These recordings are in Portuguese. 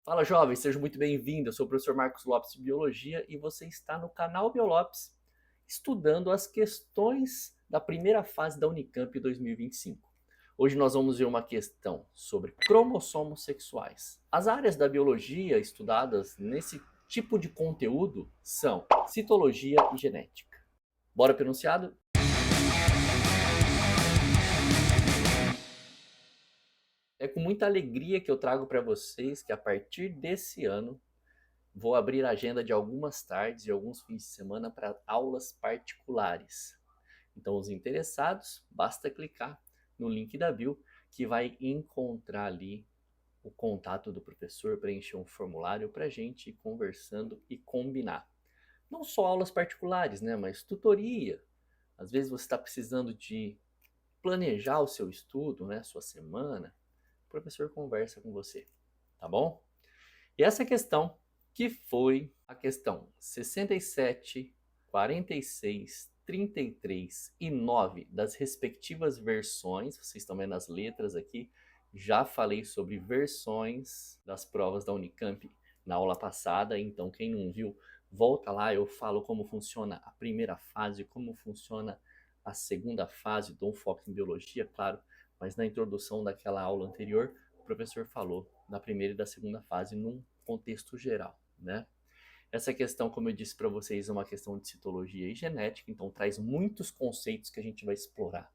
Fala, jovem, seja muito bem-vindo. Eu sou o professor Marcos Lopes de Biologia e você está no canal Biolopes, estudando as questões da primeira fase da Unicamp 2025. Hoje nós vamos ver uma questão sobre cromossomos sexuais. As áreas da biologia estudadas nesse tipo de conteúdo são citologia e genética. Bora pro enunciado? É com muita alegria que eu trago para vocês que a partir desse ano vou abrir a agenda de algumas tardes e alguns fins de semana para aulas particulares. Então, os interessados, basta clicar no link da bio que vai encontrar ali o contato do professor, preencher um formulário para a gente ir conversando e combinar. Não só aulas particulares, né, mas tutoria. Às vezes você está precisando de planejar o seu estudo, né, sua semana. O professor conversa com você, tá bom? E essa questão, que foi a questão 67, 46, 33 e 9 das respectivas versões, vocês estão vendo as letras aqui, já falei sobre versões das provas da Unicamp na aula passada, então quem não viu, volta lá, eu falo como funciona a primeira fase, como funciona a segunda fase, dou um foco em biologia, claro, mas na introdução daquela aula anterior, o professor falou da primeira e da segunda fase num contexto geral, né? Essa questão, como eu disse para vocês, é uma questão de citologia e genética, então traz muitos conceitos que a gente vai explorar.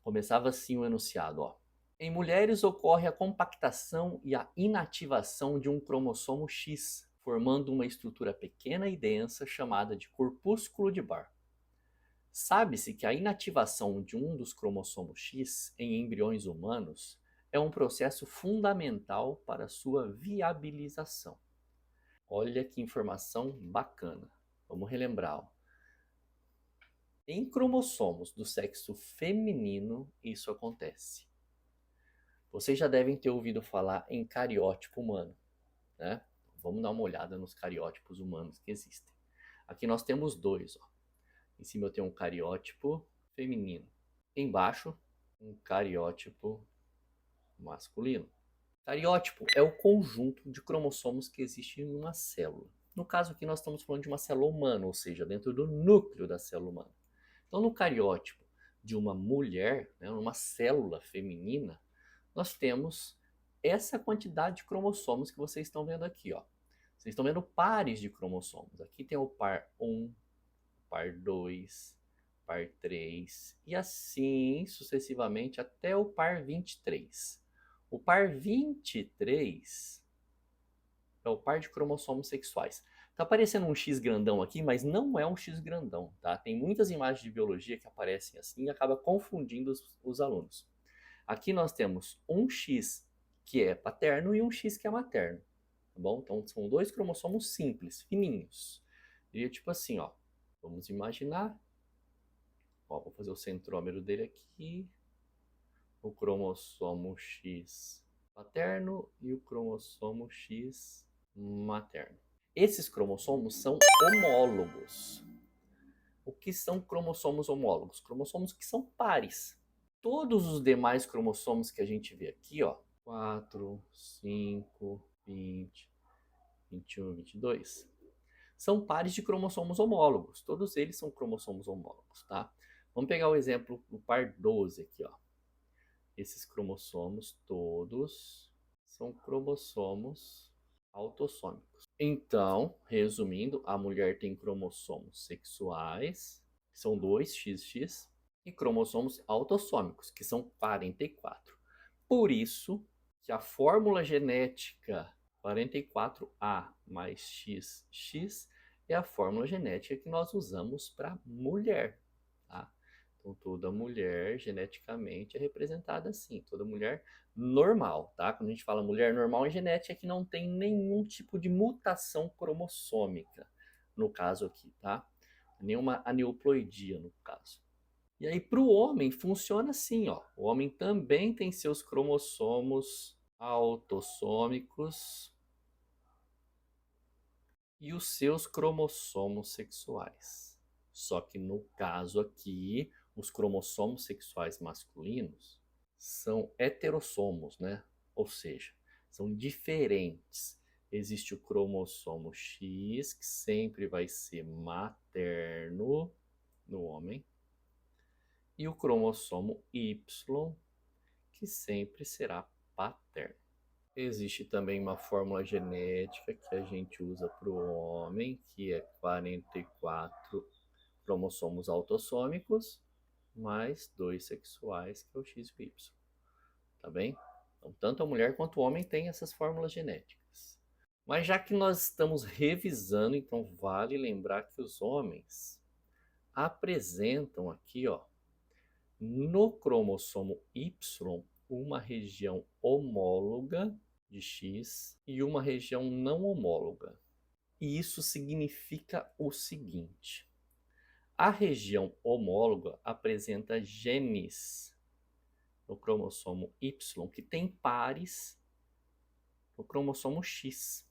Começava assim o enunciado, ó. Em mulheres ocorre a compactação e a inativação de um cromossomo X, formando uma estrutura pequena e densa chamada de corpúsculo de Barr. Sabe-se que a inativação de um dos cromossomos X em embriões humanos é um processo fundamental para sua viabilização. Olha que informação bacana. Vamos relembrar. Ó. Em cromossomos do sexo feminino, isso acontece. Vocês já devem ter ouvido falar em cariótipo humano, né? Vamos dar uma olhada nos cariótipos humanos que existem. Aqui nós temos dois. Ó. Em cima eu tenho um cariótipo feminino. Embaixo, um cariótipo masculino. Cariótipo é o conjunto de cromossomos que existe em uma célula. No caso aqui nós estamos falando de uma célula humana, ou seja, dentro do núcleo da célula humana. Então no cariótipo de uma mulher, né, uma célula feminina, nós temos essa quantidade de cromossomos que vocês estão vendo aqui. Ó. Vocês estão vendo pares de cromossomos. Aqui tem o par 1, par 2, par 3 e assim sucessivamente até o par 23. O par 23 é o par de cromossomos sexuais. Tá aparecendo um X grandão aqui, mas não é um X grandão, tá? Tem muitas imagens de biologia que aparecem assim e acaba confundindo os alunos. Aqui nós temos um X que é paterno e um X que é materno, tá bom? Então são dois cromossomos simples, fininhos. E tipo assim, ó, vamos imaginar, ó, vou fazer o centrômero dele aqui, o cromossomo X paterno e o cromossomo X materno. Esses cromossomos são homólogos. O que são cromossomos homólogos? Cromossomos que são pares. Todos os demais cromossomos que a gente vê aqui, ó, 4, 5, 20, 21, 22, são pares de cromossomos homólogos. Todos eles são cromossomos homólogos, tá? Vamos pegar o exemplo do par 12 aqui, ó. Esses cromossomos todos são cromossomos autossômicos. Então, resumindo, a mulher tem cromossomos sexuais, que são 2XX, e cromossomos autossômicos, que são 44. Por isso que a fórmula genética 44A mais XX é a fórmula genética que nós usamos para mulher. Tá? Então, toda mulher geneticamente é representada assim, toda mulher normal, tá? Quando a gente fala mulher normal em genética, é que não tem nenhum tipo de mutação cromossômica, no caso aqui, tá? Nenhuma aneuploidia, no caso. E aí, para o homem, funciona assim, ó. O homem também tem seus cromossomos autossômicos e os seus cromossomos sexuais. Só que no caso aqui, os cromossomos sexuais masculinos são heterossomos, né? Ou seja, são diferentes. Existe o cromossomo X, que sempre vai ser materno no homem, e o cromossomo Y, que sempre será paterno. Existe também uma fórmula genética que a gente usa para o homem, que é 44 cromossomos autossômicos, mais 2 sexuais, que é o X e o Y. Tá bem? Então, tanto a mulher quanto o homem têm essas fórmulas genéticas. Mas já que nós estamos revisando, então vale lembrar que os homens apresentam aqui, ó, no cromossomo Y, uma região homóloga de X e uma região não homóloga. E isso significa o seguinte: a região homóloga apresenta genes no cromossomo Y que tem pares no cromossomo X,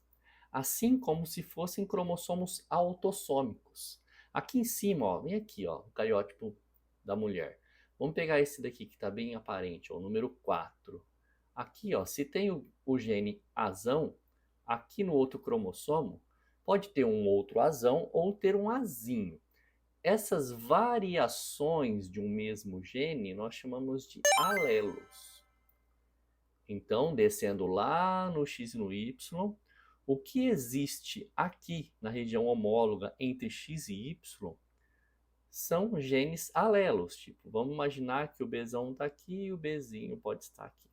assim como se fossem cromossomos autossômicos. Aqui em cima, ó, vem aqui, ó, o cariótipo da mulher. Vamos pegar esse daqui que está bem aparente, ó, o número 4. Aqui, ó, se tem o gene azão, aqui no outro cromossomo, pode ter um outro azão ou ter um azinho. Essas variações de um mesmo gene nós chamamos de alelos. Então, descendo lá no X e no Y, o que existe aqui na região homóloga entre X e Y são genes alelos. Tipo, vamos imaginar que o Bzão está aqui e o Bzinho pode estar aqui.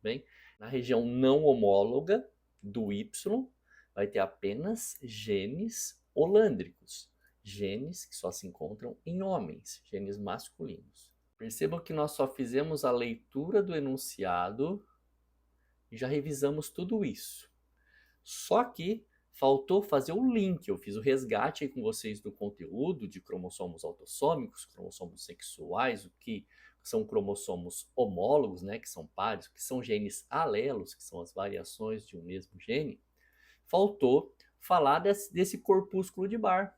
Bem, na região não homóloga do Y, vai ter apenas genes holândricos, genes que só se encontram em homens, genes masculinos. Percebam que nós só fizemos a leitura do enunciado e já revisamos tudo isso. Só que faltou fazer o link, eu fiz o resgate aí com vocês do conteúdo de cromossomos autossômicos, cromossomos sexuais, o que são cromossomos homólogos, né, que são pares, o que são genes alelos, que são as variações de um mesmo gene. Faltou falar desse corpúsculo de Barr,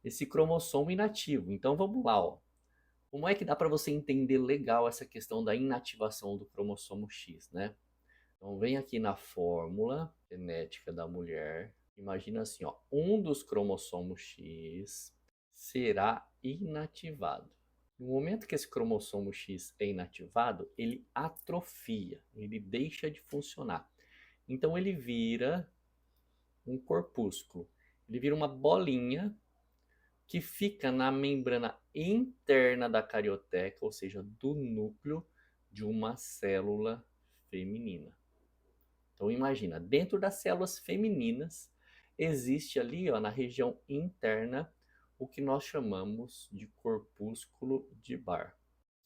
esse cromossomo inativo. Então vamos lá, ó. Como é que dá para você entender legal essa questão da inativação do cromossomo X, né? Então vem aqui na fórmula genética da mulher. Imagina assim, ó, um dos cromossomos X será inativado. No momento que esse cromossomo X é inativado, ele atrofia, ele deixa de funcionar. Então ele vira um corpúsculo, ele vira uma bolinha que fica na membrana interna da carioteca, ou seja, do núcleo de uma célula feminina. Então imagina, dentro das células femininas existe ali, ó, na região interna o que nós chamamos de corpúsculo de Barr,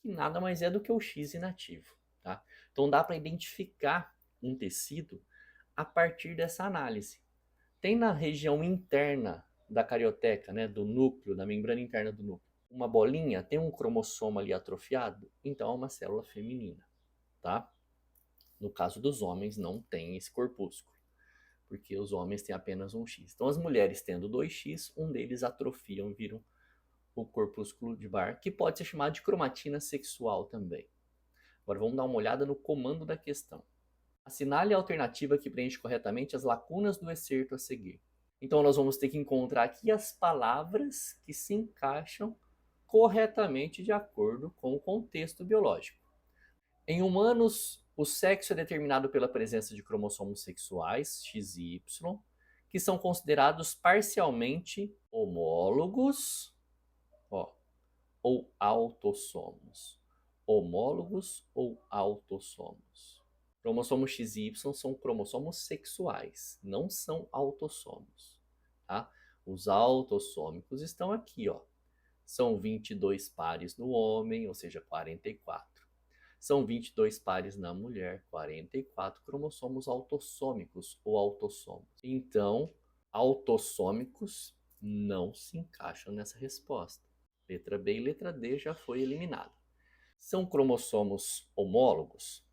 que nada mais é do que o X inativo, tá? Então dá para identificar um tecido a partir dessa análise. Tem na região interna da carioteca, né, do núcleo, da membrana interna do núcleo, uma bolinha, tem um cromossomo ali atrofiado, então é uma célula feminina, tá? No caso dos homens, não tem esse corpúsculo, porque os homens têm apenas um X. Então, as mulheres tendo 2X, um deles atrofiam e viram o corpúsculo de Barr, que pode ser chamado de cromatina sexual também. Agora, vamos dar uma olhada no comando da questão. Assinale a alternativa que preenche corretamente as lacunas do excerto a seguir. Então, nós vamos ter que encontrar aqui as palavras que se encaixam corretamente de acordo com o contexto biológico. Em humanos, o sexo é determinado pela presença de cromossomos sexuais, X e Y, que são considerados parcialmente homólogos, ó, ou autossomos. Homólogos ou autossomos. Cromossomos X e Y são cromossomos sexuais, não são autossomos. Tá? Os autossômicos estão aqui, ó. São 22 pares no homem, ou seja, 44. São 22 pares na mulher, 44 cromossomos autossômicos ou autossomos. Então, autossômicos não se encaixam nessa resposta. Letra B e letra D já foi eliminada. São cromossomos homólogos?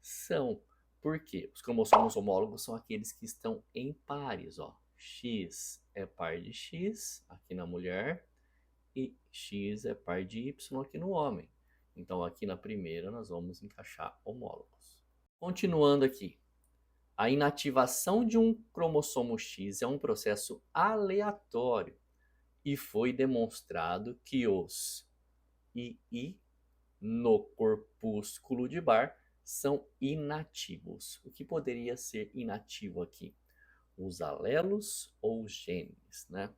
São. Por quê? Os cromossomos homólogos são aqueles que estão em pares, ó. X é par de X aqui na mulher e X é par de Y aqui no homem. Então aqui na primeira nós vamos encaixar homólogos. Continuando aqui. A inativação de um cromossomo X é um processo aleatório e foi demonstrado que os II no corpúsculo de Barr são inativos. O que poderia ser inativo aqui? Os alelos ou os genes, né?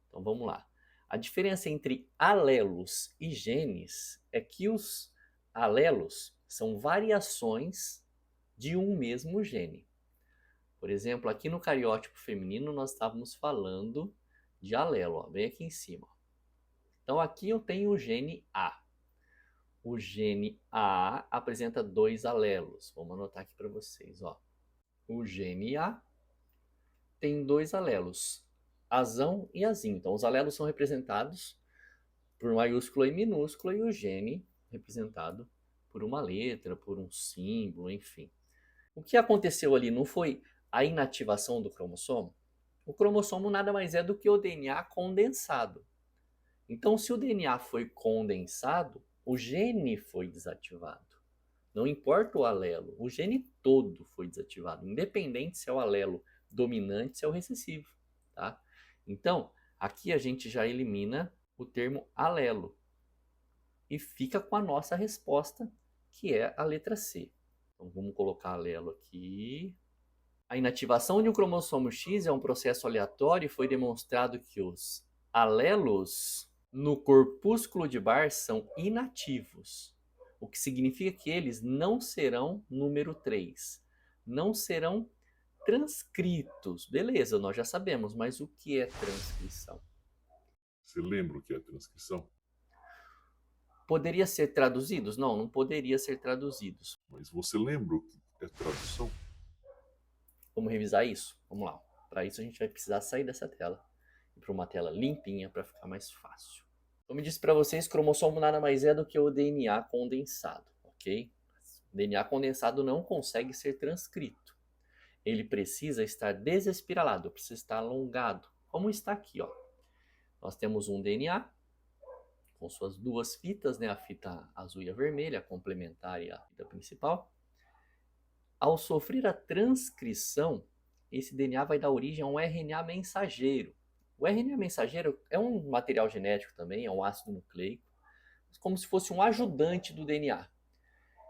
Então vamos lá. A diferença entre alelos e genes é que os alelos são variações de um mesmo gene. Por exemplo, aqui no cariótipo feminino nós estávamos falando de alelo, ó, bem aqui em cima. Então aqui eu tenho o gene A. O gene A apresenta 2 alelos. Vamos anotar aqui para vocês, ó. O gene A tem 2 alelos, azão e azinho. Então os alelos são representados por maiúscula e minúscula e o gene representado por uma letra, por um símbolo, enfim. O que aconteceu ali não foi a inativação do cromossomo? O cromossomo nada mais é do que o DNA condensado. Então, se o DNA foi condensado, o gene foi desativado. Não importa o alelo, o gene todo foi desativado, independente se é o alelo dominante, se é o recessivo, tá? Então, aqui a gente já elimina o termo alelo e fica com a nossa resposta, que é a letra C. Então, vamos colocar alelo aqui. A inativação de um cromossomo X é um processo aleatório e foi demonstrado que os alelos no corpúsculo de Barr são inativos, o que significa que eles não serão número 3, não serão transcritos. Beleza, nós já sabemos, mas o que é transcrição? Você lembra o que é transcrição? Poderia ser traduzidos? Não, não poderia ser traduzidos. Mas você lembra o que é tradução? Vamos revisar isso? Vamos lá. Para isso a gente vai precisar sair dessa tela e para uma tela limpinha para ficar mais fácil. Como eu disse para vocês, cromossomo nada mais é do que o DNA condensado, ok? O DNA condensado não consegue ser transcrito. Ele precisa estar desespiralado, precisa estar alongado, como está aqui, ó. Nós temos um DNA com suas 2 fitas, né? A fita azul e a vermelha, a complementar e a fita principal. Ao sofrer a transcrição, esse DNA vai dar origem a um RNA mensageiro. O RNA mensageiro é um material genético também, é um ácido nucleico, como se fosse um ajudante do DNA.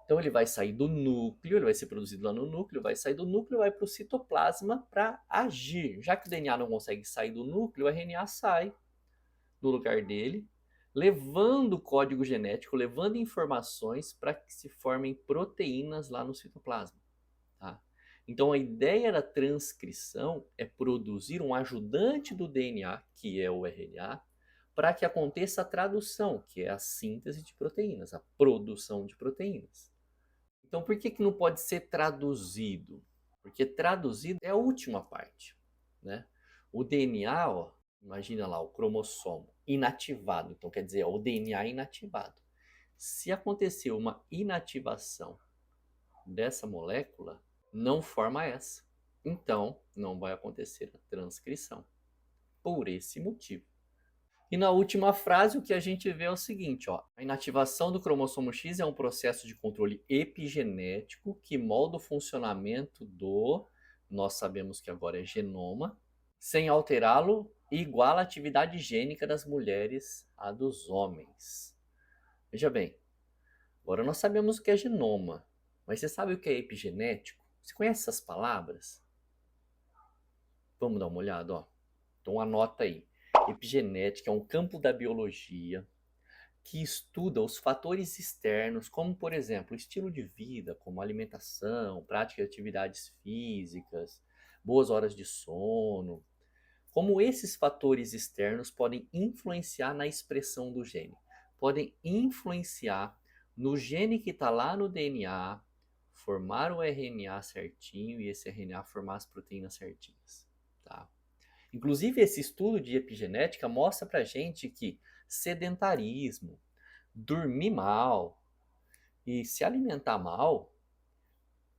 Então ele vai sair do núcleo, ele vai ser produzido lá no núcleo, vai sair do núcleo e vai para o citoplasma para agir. Já que o DNA não consegue sair do núcleo, o RNA sai do lugar dele, levando o código genético, levando informações para que se formem proteínas lá no citoplasma. Tá? Então a ideia da transcrição é produzir um ajudante do DNA, que é o RNA, para que aconteça a tradução, que é a síntese de proteínas, a produção de proteínas. Então por que não pode ser traduzido? Porque traduzido é a última parte, né? O DNA, ó, imagina lá o cromossomo inativado, então quer dizer, é o DNA inativado. Se acontecer uma inativação dessa molécula, não forma essa. Então, não vai acontecer a transcrição. Por esse motivo. E na última frase, o que a gente vê é o seguinte, ó. A inativação do cromossomo X é um processo de controle epigenético que molda o funcionamento do, nós sabemos que agora é genoma, sem alterá-lo, iguala a atividade gênica das mulheres à dos homens. Veja bem, agora nós sabemos o que é genoma, mas você sabe o que é epigenético? Você conhece essas palavras? Vamos dar uma olhada, ó. Então anota aí. Epigenética é um campo da biologia que estuda os fatores externos, como por exemplo, o estilo de vida, como alimentação, prática de atividades físicas, boas horas de sono, como esses fatores externos podem influenciar na expressão do gene, podem influenciar no gene que está lá no DNA, formar o RNA certinho e esse RNA formar as proteínas certinhas, tá? Inclusive, esse estudo de epigenética mostra pra gente que sedentarismo, dormir mal e se alimentar mal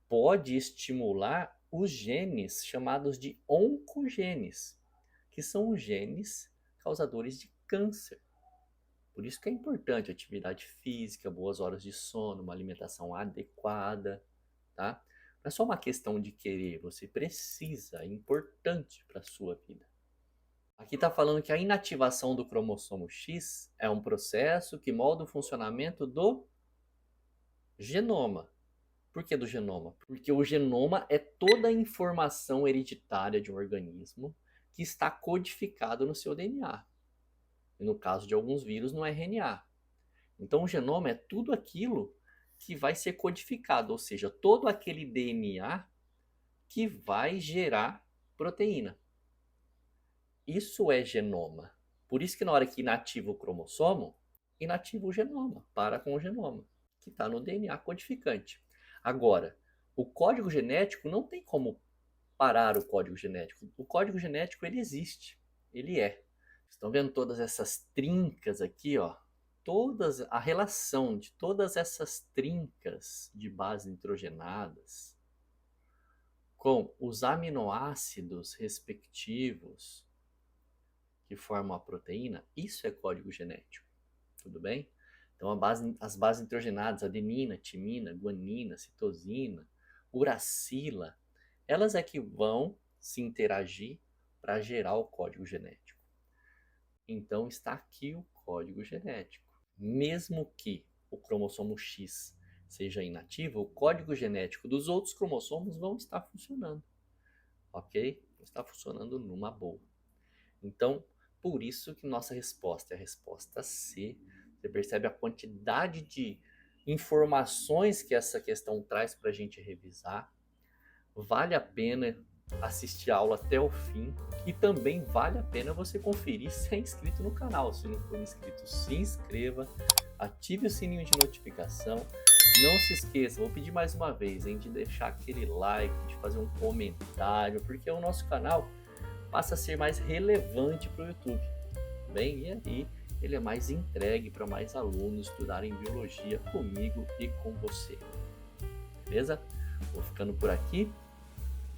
pode estimular os genes chamados de oncogenes, que são os genes causadores de câncer. Por isso que é importante atividade física, boas horas de sono, uma alimentação adequada, tá? Não é só uma questão de querer, você precisa, é importante para a sua vida. Aqui está falando que a inativação do cromossomo X é um processo que molda o funcionamento do genoma. Por que do genoma? Porque o genoma é toda a informação hereditária de um organismo que está codificado no seu DNA. E no caso de alguns vírus, no RNA. Então o genoma é tudo aquilo que vai ser codificado, ou seja, todo aquele DNA que vai gerar proteína. Isso é genoma. Por isso que na hora que inativa o cromossomo, inativa o genoma, para com o genoma, que está no DNA codificante. Agora, o código genético não tem como parar o código genético. O código genético ele existe, ele é. Estão vendo todas essas trincas aqui, ó? A relação de todas essas trincas de base nitrogenadas com os aminoácidos respectivos que formam a proteína, isso é código genético, tudo bem? Então as bases nitrogenadas, adenina, timina, guanina, citosina, uracila, elas é que vão se interagir para gerar o código genético. Então está aqui o código genético. Mesmo que o cromossomo X seja inativo, o código genético dos outros cromossomos vão estar funcionando, ok? Está funcionando numa boa. Então, por isso que nossa resposta é a resposta C. Você percebe a quantidade de informações que essa questão traz para a gente revisar. Vale a pena assistir a aula até o fim e também vale a pena você conferir se é inscrito no canal. Se não for inscrito, se inscreva, ative o sininho de notificação. Não se esqueça, vou pedir mais uma vez, hein, de deixar aquele like, de fazer um comentário, porque o nosso canal passa a ser mais relevante para o YouTube, bem? E aí ele é mais entregue para mais alunos estudarem biologia comigo e com você, beleza? Vou ficando por aqui,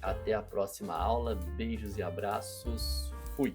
até a próxima aula, beijos e abraços, fui!